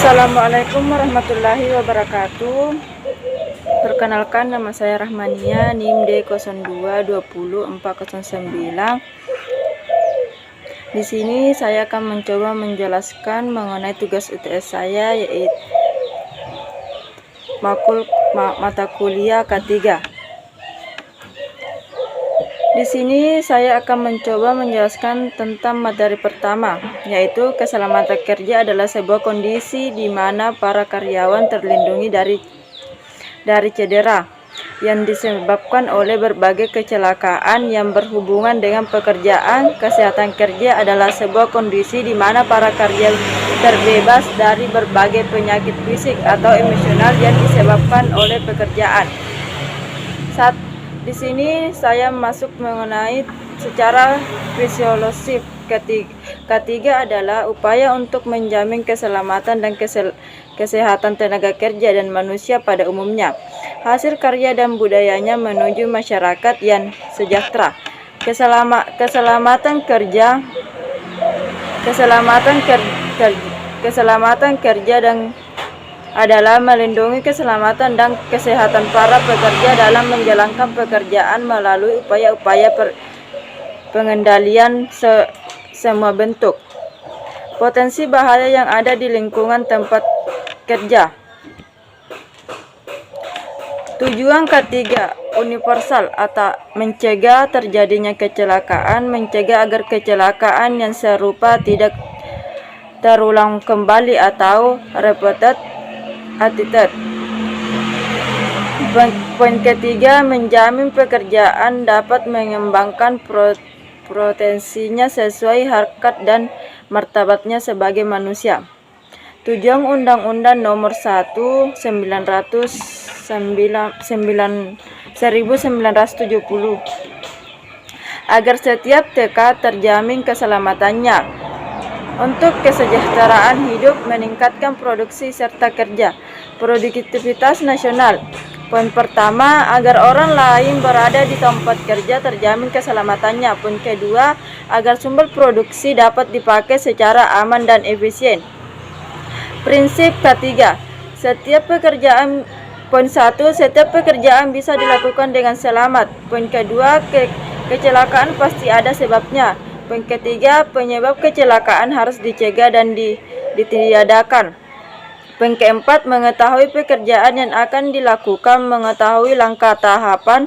Assalamualaikum warahmatullahi wabarakatuh. Perkenalkan, nama saya Rahmania, NIM D02200409. Di sini saya akan mencoba menjelaskan mengenai tugas UTS saya, yaitu mata kuliah K3. Di sini saya akan mencoba menjelaskan tentang materi pertama, yaitu keselamatan kerja adalah sebuah kondisi di mana para karyawan terlindungi dari cedera yang disebabkan oleh berbagai kecelakaan yang berhubungan dengan pekerjaan. Kesehatan kerja adalah sebuah kondisi di mana para karyawan terbebas dari berbagai penyakit fisik atau emosional yang disebabkan oleh pekerjaan. Di sini saya masuk mengenai secara fisiologis. Ketiga adalah upaya untuk menjamin keselamatan dan kesehatan tenaga kerja dan manusia pada umumnya, hasil karya dan budayanya menuju masyarakat yang sejahtera. Keselamatan kerja dan adalah melindungi keselamatan dan kesehatan para pekerja dalam menjalankan pekerjaan melalui upaya-upaya pengendalian semua bentuk potensi bahaya yang ada di lingkungan tempat kerja. Tujuan ketiga universal atau mencegah terjadinya kecelakaan, mencegah agar kecelakaan yang serupa tidak terulang kembali atau repeated attitude. Poin ketiga, menjamin pekerjaan dapat mengembangkan potensinya sesuai harkat dan martabatnya sebagai manusia. Tujuan Undang-Undang Nomor 1 1970 agar setiap TK terjamin keselamatannya. Untuk kesejahteraan hidup, meningkatkan produksi serta kerja, produktivitas nasional. Poin pertama, agar orang lain berada di tempat kerja terjamin keselamatannya. Poin kedua, agar sumber produksi dapat dipakai secara aman dan efisien. Prinsip ketiga, poin 1, setiap pekerjaan bisa dilakukan dengan selamat. Poin kedua, kecelakaan pasti ada sebabnya. Poin ketiga, penyebab kecelakaan harus dicegah dan ditiadakan. Poin keempat, mengetahui pekerjaan yang akan dilakukan, mengetahui langkah tahapan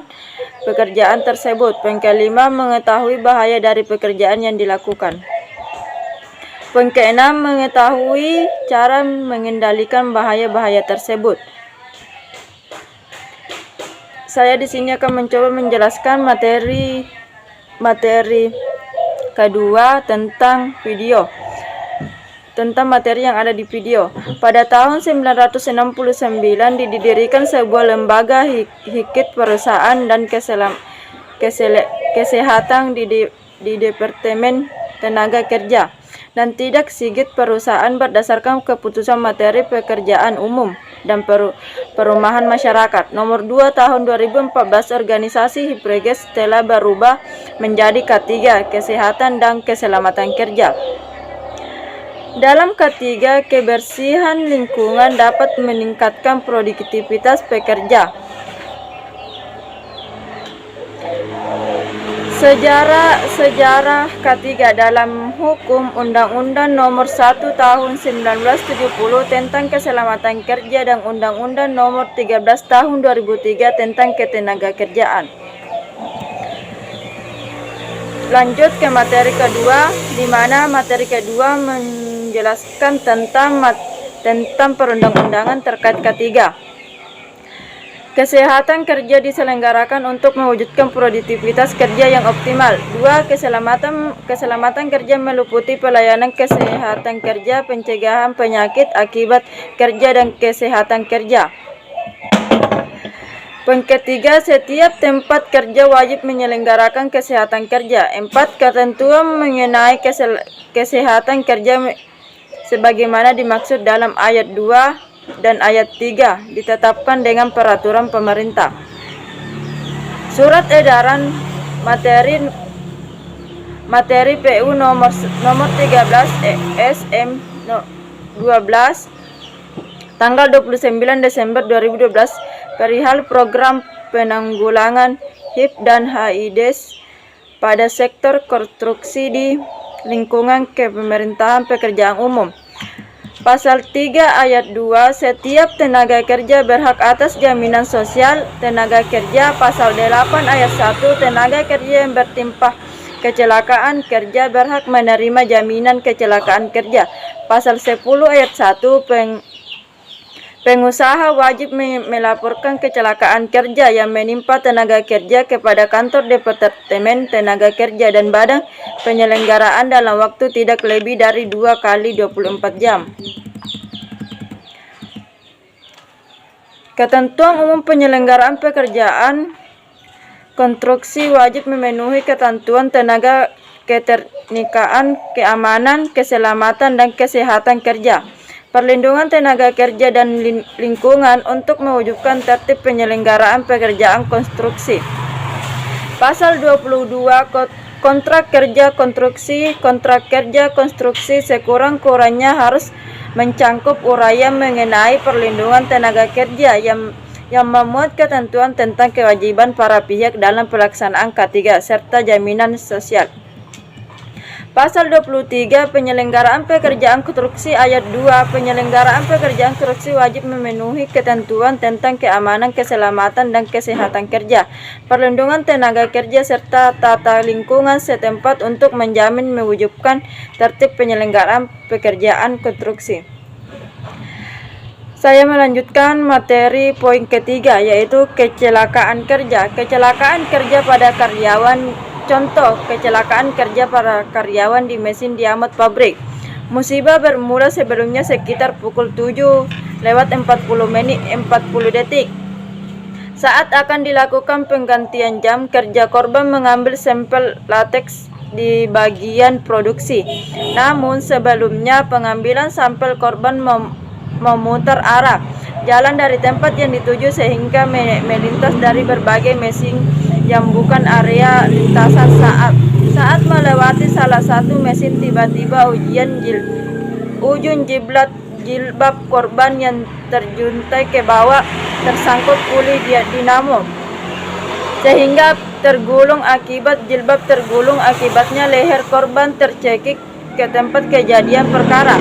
pekerjaan tersebut. Poin kelima, mengetahui bahaya dari pekerjaan yang dilakukan. Poin keenam, mengetahui cara mengendalikan bahaya-bahaya tersebut. Saya di sini akan mencoba menjelaskan materi kedua tentang materi yang ada di video. Pada tahun 1969 didirikan sebuah lembaga HIKIT perusahaan dan kesehatan di Departemen Tenaga Kerja dan tidak sigit perusahaan berdasarkan keputusan materi pekerjaan umum dan perumahan masyarakat nomor 2 tahun 2014. Organisasi HIPREGES telah berubah menjadi K3, kesehatan dan keselamatan kerja. Dalam K3, kebersihan lingkungan dapat meningkatkan produktivitas pekerja. Sejarah K3 dalam hukum Undang-Undang Nomor 1 Tahun 1970 tentang Keselamatan Kerja dan Undang-Undang Nomor 13 Tahun 2003 tentang Ketenagakerjaan. Lanjut ke materi kedua, di mana materi kedua menjelaskan tentang perundang-undangan terkait K3. Kesehatan kerja diselenggarakan untuk mewujudkan produktivitas kerja yang optimal. 2. Keselamatan kerja meliputi pelayanan kesehatan kerja, pencegahan penyakit akibat kerja dan kesehatan kerja. Poin ketiga, setiap tempat kerja wajib menyelenggarakan kesehatan kerja. 4. Ketentuan mengenai kesehatan kerja sebagaimana dimaksud dalam ayat 2 dan ayat 3 ditetapkan dengan peraturan pemerintah. Surat edaran materi PU nomor 13 SM 12 tanggal 29 Desember 2012 perihal program penanggulangan HIV dan AIDS pada sektor konstruksi di lingkungan kepemerintahan pekerjaan umum. Pasal 3 ayat 2, setiap tenaga kerja berhak atas jaminan sosial tenaga kerja. Pasal 8 ayat 1, tenaga kerja yang bertimpa kecelakaan kerja berhak menerima jaminan kecelakaan kerja. Pasal 10 ayat 1, pengusaha wajib melaporkan kecelakaan kerja yang menimpa tenaga kerja kepada kantor Departemen Tenaga Kerja dan Badan Penyelenggaraan dalam waktu tidak lebih dari 2 kali 24 jam. Ketentuan umum penyelenggaraan pekerjaan konstruksi wajib memenuhi ketentuan tenaga keternikaan, keamanan, keselamatan, dan kesehatan kerja, perlindungan tenaga kerja dan lingkungan untuk mewujudkan tertib penyelenggaraan pekerjaan konstruksi. Pasal 22 kontrak kerja konstruksi. Kontrak kerja konstruksi sekurang-kurangnya harus mencangkup uraian mengenai perlindungan tenaga kerja yang memuat ketentuan tentang kewajiban para pihak dalam pelaksanaan K3 serta jaminan sosial. Pasal 23 penyelenggaraan pekerjaan konstruksi ayat 2, penyelenggaraan pekerjaan konstruksi wajib memenuhi ketentuan tentang keamanan, keselamatan, dan kesehatan kerja, perlindungan tenaga kerja, serta tata lingkungan setempat untuk menjamin mewujudkan tertib penyelenggaraan pekerjaan konstruksi. Saya melanjutkan materi poin ketiga, yaitu kecelakaan kerja. Kecelakaan kerja pada karyawan. Contoh, kecelakaan kerja para karyawan di mesin diamond pabrik. Musibah bermula sebelumnya sekitar pukul 7:40 detik. Saat akan dilakukan penggantian jam kerja, korban mengambil sampel lateks di bagian produksi. Namun sebelumnya pengambilan sampel, korban memutar arah jalan dari tempat yang dituju sehingga melintas dari berbagai mesin yang bukan area lintasan. Saat melewati salah satu mesin, tiba-tiba ujung jilbab korban yang terjuntai ke bawah tersangkut puli dinamo sehingga tergulung. Akibat jilbab tergulung, akibatnya leher korban tercekik ke tempat kejadian perkara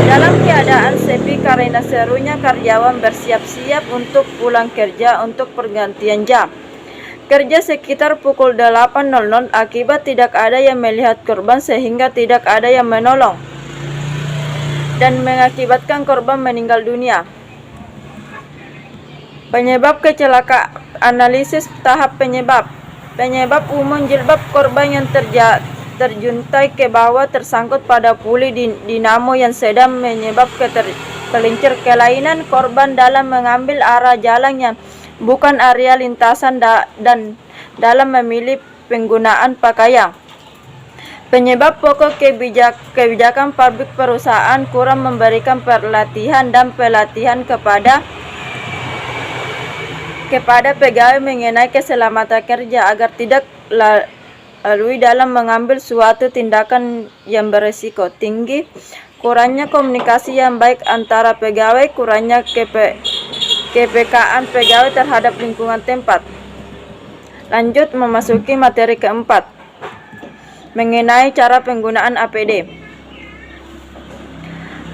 dalam keadaan sepi karena serunya karyawan bersiap-siap untuk pulang kerja untuk pergantian jam kerja sekitar pukul 8.00. Akibat tidak ada yang melihat korban sehingga tidak ada yang menolong dan mengakibatkan korban meninggal dunia. Penyebab kecelakaan. Analisis tahap penyebab. Penyebab umum jilbab korban yang terjuntai ke bawah tersangkut pada puli dinamo yang sedang menyebab tergelincir. Kelainan korban dalam mengambil arah jalan yang bukan area lintasan dan dalam memilih penggunaan pakaian. Penyebab pokok kebijakan pabrik perusahaan kurang memberikan pelatihan dan pelatihan kepada pegawai mengenai keselamatan kerja agar tidak lalui dalam mengambil suatu tindakan yang berisiko tinggi. Kurangnya komunikasi yang baik antara pegawai, kurangnya kepekaan pegawai terhadap lingkungan tempat. Lanjut memasuki materi keempat, mengenai cara penggunaan APD.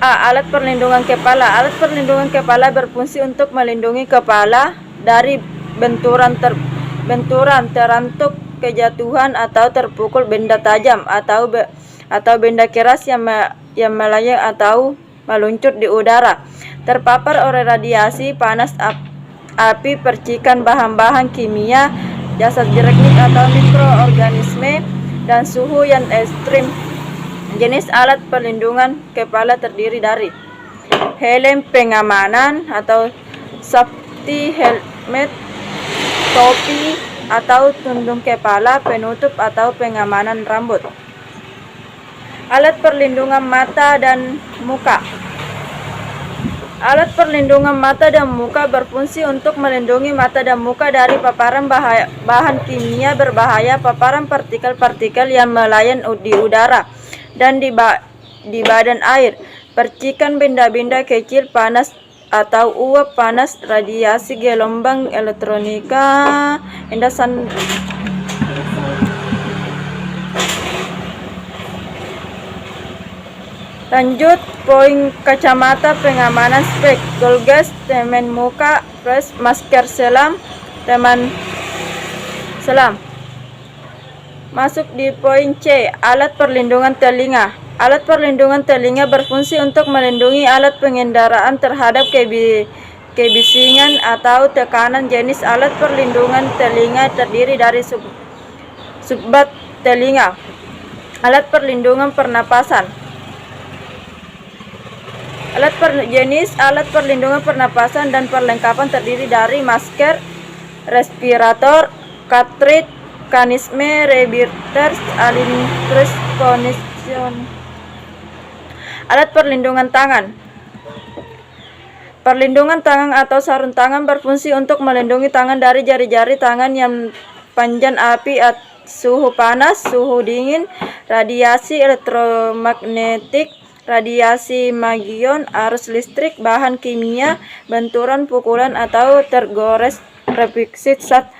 A. Alat perlindungan kepala. Alat perlindungan kepala berfungsi untuk melindungi kepala dari benturan, terantuk, kejatuhan, atau terpukul benda tajam atau benda keras yang melayang atau meluncur di udara, terpapar oleh radiasi panas, api, percikan bahan-bahan kimia, zat jernih atau mikroorganisme, dan suhu yang ekstrim. Jenis alat perlindungan kepala terdiri dari helm pengamanan atau safety helmet, topi atau tundung kepala, penutup atau pengamanan rambut. Alat perlindungan mata dan muka. Alat perlindungan mata dan muka berfungsi untuk melindungi mata dan muka dari paparan bahan kimia berbahaya, paparan partikel-partikel yang melayang di udara dan di badan air, percikan benda-benda kecil, panas atau uap panas, radiasi gelombang elektronika, endasan. Lanjut, poin kacamata pengamanan spek, gold gas, temen muka, plus masker selam, teman selam. Masuk di poin C, alat perlindungan telinga. Alat perlindungan telinga berfungsi untuk melindungi alat pengendaraan terhadap kebisingan atau tekanan. Jenis alat perlindungan telinga terdiri dari subbat telinga, alat perlindungan pernapasan. Jenis alat perlindungan pernapasan dan perlengkapan terdiri dari masker, respirator, cartridge, mekanisme, rebreathers, alintris, connection. Alat perlindungan tangan. Perlindungan tangan atau sarung tangan berfungsi untuk melindungi tangan dari jari-jari tangan yang panjang api, suhu panas, suhu dingin, radiasi elektromagnetik, radiasi magion, arus listrik, bahan kimia, benturan, pukulan atau tergores, refleksi zat,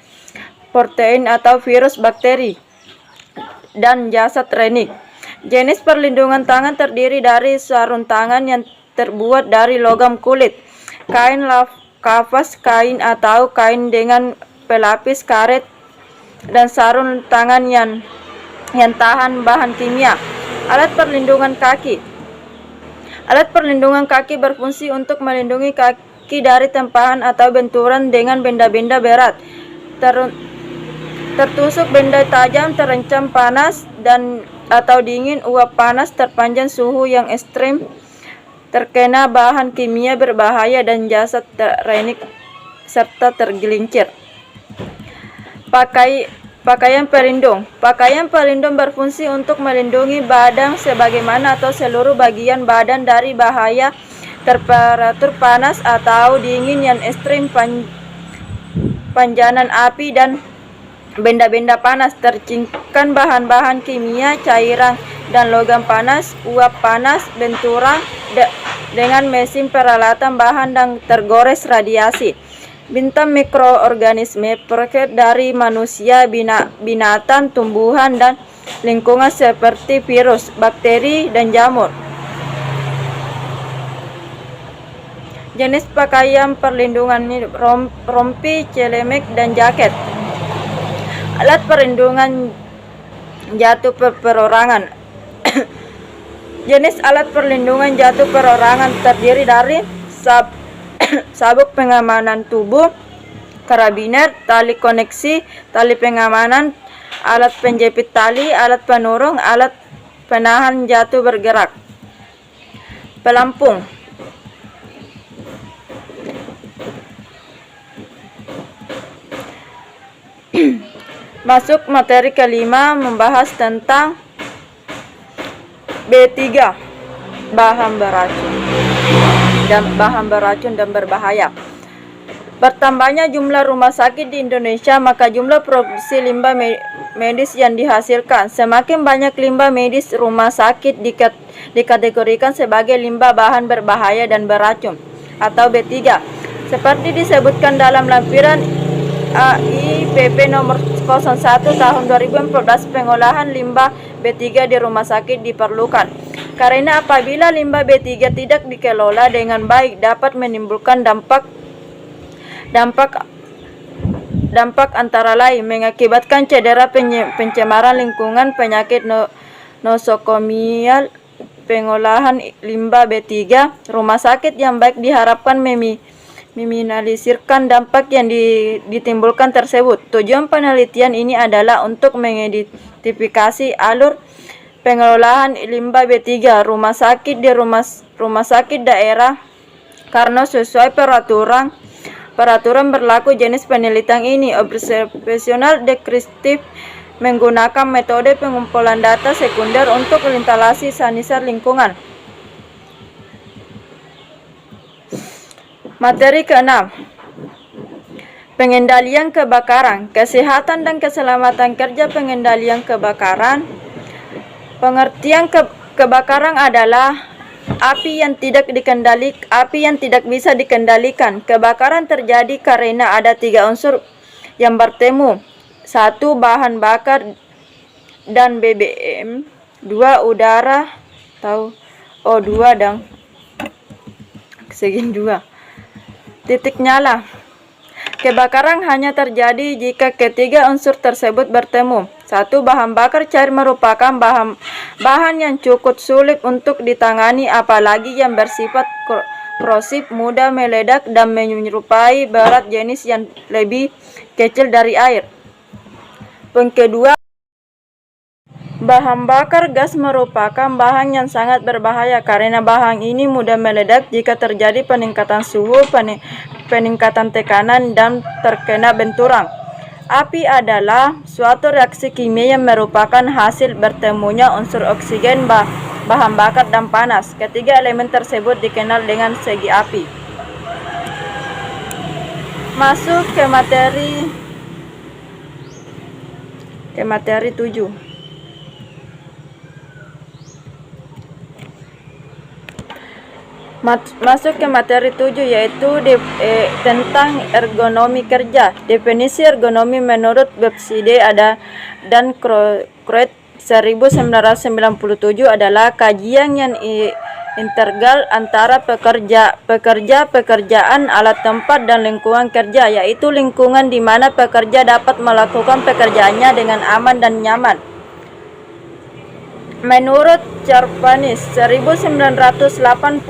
protein atau virus, bakteri, dan jasad renik. Jenis perlindungan tangan terdiri dari sarung tangan yang terbuat dari logam kulit, kain kafas, kain atau kain dengan pelapis karet, dan sarung tangan yang tahan bahan kimia. Alat perlindungan kaki. Alat perlindungan kaki berfungsi untuk melindungi kaki dari tempahan atau benturan dengan benda-benda berat, tertusuk benda tajam, terancam panas dan atau dingin, uap panas, terpanjang suhu yang ekstrim, terkena bahan kimia berbahaya dan jasad renik serta tergelincir. Pakaian pelindung. Pakaian pelindung berfungsi untuk melindungi badan sebagaimana atau seluruh bagian badan dari bahaya temperatur panas atau dingin yang ekstrim, pancaran api dan benda-benda panas, tercikan bahan-bahan kimia, cairan dan logam panas, uap panas, benturan dengan mesin peralatan bahan dan tergores radiasi. Bintang mikroorganisme proket dari manusia, binatang, tumbuhan, dan lingkungan seperti virus, bakteri, dan jamur. Jenis pakaian perlindungan ini rompi, celemek, dan jaket. Alat perlindungan jatuh perorangan. Jenis alat perlindungan jatuh perorangan terdiri dari sabuk pengamanan tubuh, karabiner, tali koneksi, tali pengamanan, alat penjepit tali, alat penurung, alat penahan jatuh bergerak, pelampung. Masuk materi kelima, membahas tentang B3, bahan beracun dan berbahaya. Bertambahnya jumlah rumah sakit di Indonesia, maka jumlah produksi limbah medis yang dihasilkan. Semakin banyak limbah medis, rumah sakit dikategorikan sebagai limbah bahan berbahaya dan beracun atau B3. Seperti disebutkan dalam lampiran AIPP nomor 01 tahun 2014, pengolahan limbah B3 di rumah sakit diperlukan. Karena apabila limbah B3 tidak dikelola dengan baik dapat menimbulkan dampak antara lain mengakibatkan cedera, pencemaran lingkungan, penyakit nosokomial. Pengolahan limbah B3 rumah sakit yang baik diharapkan meminimalisirkan dampak yang ditimbulkan tersebut. Tujuan penelitian ini adalah untuk mengidentifikasi alur pengelolaan limbah B3 rumah sakit di rumah sakit daerah karena sesuai peraturan berlaku. Jenis penelitian ini observasional deskriptif menggunakan metode pengumpulan data sekunder untuk instalasi saniter lingkungan. Materi ke-6, pengendalian kebakaran, kesehatan dan keselamatan kerja. Pengendalian kebakaran. Pengertian kebakaran adalah Api yang tidak bisa dikendalikan. Kebakaran terjadi karena ada 3 unsur yang bertemu. 1. Bahan bakar dan BBM. 2. Udara atau O2 dan oksigen 2. Titik nyala. Kebakaran hanya terjadi jika ketiga unsur tersebut bertemu. 1. Bahan bakar cair merupakan bahan yang cukup sulit untuk ditangani, apalagi yang bersifat korosif, mudah meledak, dan menyerupai berat jenis yang lebih kecil dari air. Yang kedua, bahan bakar gas merupakan bahan yang sangat berbahaya karena bahan ini mudah meledak jika terjadi peningkatan suhu, peningkatan tekanan, dan terkena benturan. Api adalah suatu reaksi kimia yang merupakan hasil bertemunya unsur oksigen, bahan bakar, dan panas. Ketiga elemen tersebut dikenal dengan segi api. Masuk ke materi 7. Masuk ke materi 7, yaitu tentang ergonomi kerja. Definisi ergonomi menurut Webside dan Croet 1997 adalah kajian yang integral antara pekerjaan, alat tempat, dan lingkungan kerja, yaitu lingkungan di mana pekerja dapat melakukan pekerjaannya dengan aman dan nyaman. Menurut Charpanis 1985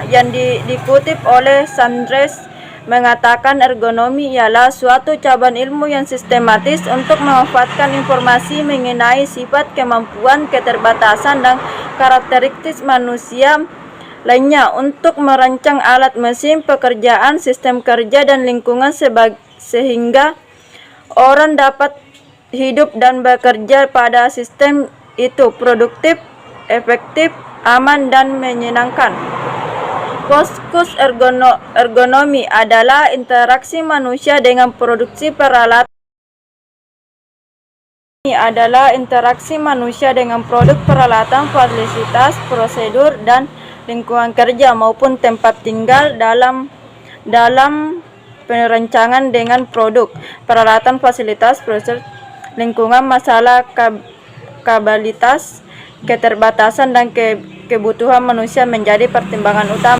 yang dikutip oleh Sanders, mengatakan ergonomi ialah suatu cabang ilmu yang sistematis untuk memanfaatkan informasi mengenai sifat, kemampuan, keterbatasan, dan karakteristik manusia lainnya untuk merancang alat mesin, pekerjaan, sistem kerja, dan lingkungan sehingga orang dapat hidup dan bekerja pada sistem itu produktif, efektif, aman, dan menyenangkan. Fokus ergonomi adalah interaksi manusia dengan produksi peralatan. Ini adalah interaksi manusia dengan produk, peralatan, fasilitas, prosedur, dan lingkungan kerja maupun tempat tinggal dalam perancangan dengan produk, peralatan, fasilitas, prosedur, lingkungan, masalah kapabilitas, keterbatasan, dan kebutuhan manusia menjadi pertimbangan utama.